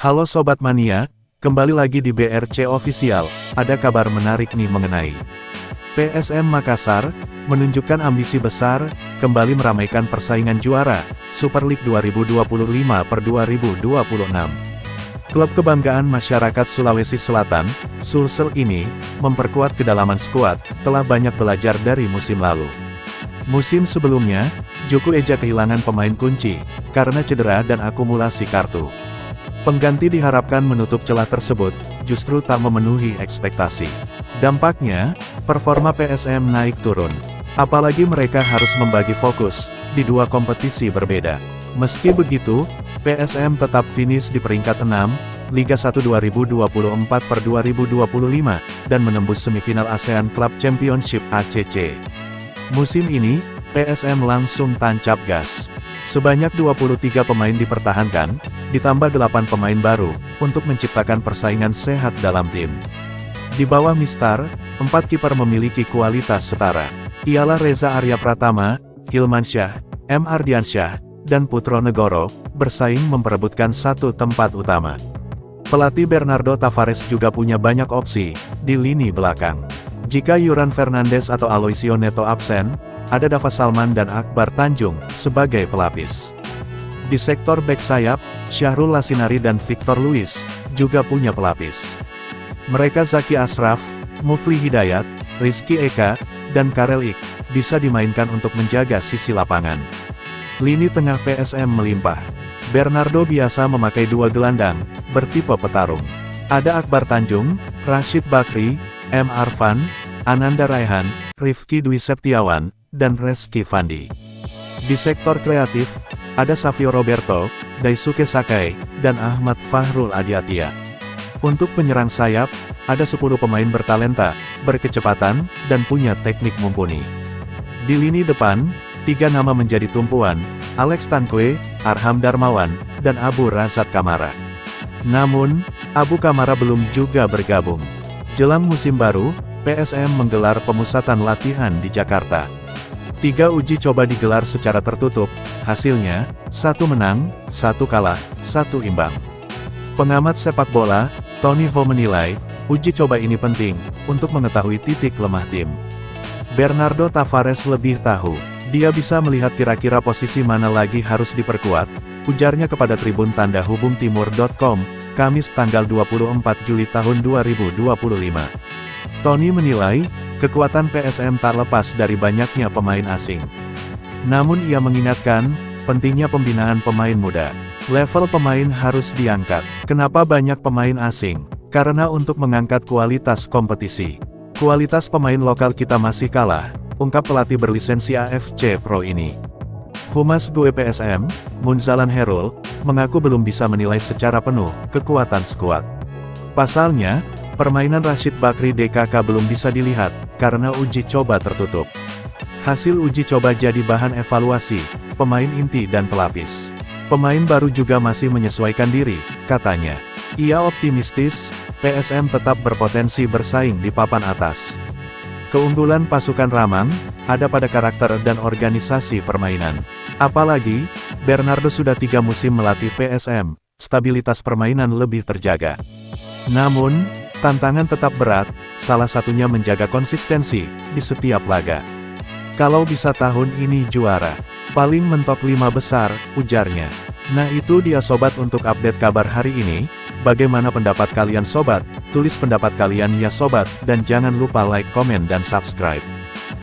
Halo Sobat Mania, kembali lagi di BRC Official. Ada kabar menarik nih mengenai PSM Makassar, menunjukkan ambisi besar, kembali meramaikan persaingan juara, Super League 2025/2026. Klub kebanggaan masyarakat Sulawesi Selatan, Sulsel ini, memperkuat kedalaman skuad, telah banyak belajar dari musim lalu. Musim sebelumnya, Juku Eja kehilangan pemain kunci, karena cedera dan akumulasi kartu. Pengganti diharapkan menutup celah tersebut, justru tak memenuhi ekspektasi. Dampaknya, performa PSM naik turun. Apalagi mereka harus membagi fokus, di dua kompetisi berbeda. Meski begitu, PSM tetap finish di peringkat 6, Liga 1 2024/2025, dan menembus semifinal ASEAN Club Championship (ACC). Musim ini, PSM langsung tancap gas. Sebanyak 23 pemain dipertahankan, ditambah 8 pemain baru, untuk menciptakan persaingan sehat dalam tim. Di bawah Mistar, 4 kiper memiliki kualitas setara. Ialah Reza Arya Pratama, Hilmansyah, M. Ardiansyah, dan Putro Negoro, bersaing memperebutkan satu tempat utama. Pelatih Bernardo Tavares juga punya banyak opsi, di lini belakang. Jika Yuran Fernandes atau Aloisio Neto absen, ada Dava Salman dan Akbar Tanjung, sebagai pelapis. Di sektor bek sayap, Syahrul Lasinari dan Victor Luis, juga punya pelapis. Mereka Zaki Ashraf, Mufli Hidayat, Rizky Eka, dan Karel Ik, bisa dimainkan untuk menjaga sisi lapangan. Lini tengah PSM melimpah. Bernardo biasa memakai dua gelandang, bertipe petarung. Ada Akbar Tanjung, Rashid Bakri, M. Arfan, Ananda Raihan, Rifki Dwi Septiawan, dan Reski Fandi. Di sektor kreatif, ada Savio Roberto, Daisuke Sakai, dan Ahmad Fahrul Adiatya. Untuk penyerang sayap, ada 10 pemain bertalenta, berkecepatan, dan punya teknik mumpuni. Di lini depan, 3 nama menjadi tumpuan, Alex Tankwe, Arham Darmawan, dan Abu Razak Kamara. Namun, Abu Kamara belum juga bergabung. Jelang musim baru, PSM menggelar pemusatan latihan di Jakarta. 3 uji coba digelar secara tertutup, hasilnya, 1 menang, 1 kalah, 1 imbang. Pengamat sepak bola, Tony Ho menilai, uji coba ini penting, untuk mengetahui titik lemah tim. Bernardo Tavares lebih tahu, dia bisa melihat kira-kira posisi mana lagi harus diperkuat, ujarnya kepada Tribun Tanda Hubung Timur.com, Kamis tanggal 24 Juli tahun 2025. Tony menilai, kekuatan PSM tak lepas dari banyaknya pemain asing. Namun ia mengingatkan, pentingnya pembinaan pemain muda. Level pemain harus diangkat. Kenapa banyak pemain asing? Karena untuk mengangkat kualitas kompetisi. Kualitas pemain lokal kita masih kalah, ungkap pelatih berlisensi AFC Pro ini. Humas GUE PSM, Munzalan Herul, mengaku belum bisa menilai secara penuh kekuatan skuad. Pasalnya, permainan Rashid Bakri DKK belum bisa dilihat, karena uji coba tertutup. Hasil uji coba jadi bahan evaluasi, pemain inti dan pelapis. Pemain baru juga masih menyesuaikan diri, katanya. Ia optimistis, PSM tetap berpotensi bersaing di papan atas. Keunggulan pasukan Ramang, ada pada karakter dan organisasi permainan. Apalagi, Bernardo sudah 3 musim melatih PSM, stabilitas permainan lebih terjaga. Namun, tantangan tetap berat, salah satunya menjaga konsistensi, di setiap laga. Kalau bisa tahun ini juara, paling mentok 5 besar, ujarnya. Nah itu dia sobat untuk update kabar hari ini, bagaimana pendapat kalian sobat? Tulis pendapat kalian ya sobat, dan jangan lupa like, komen dan subscribe.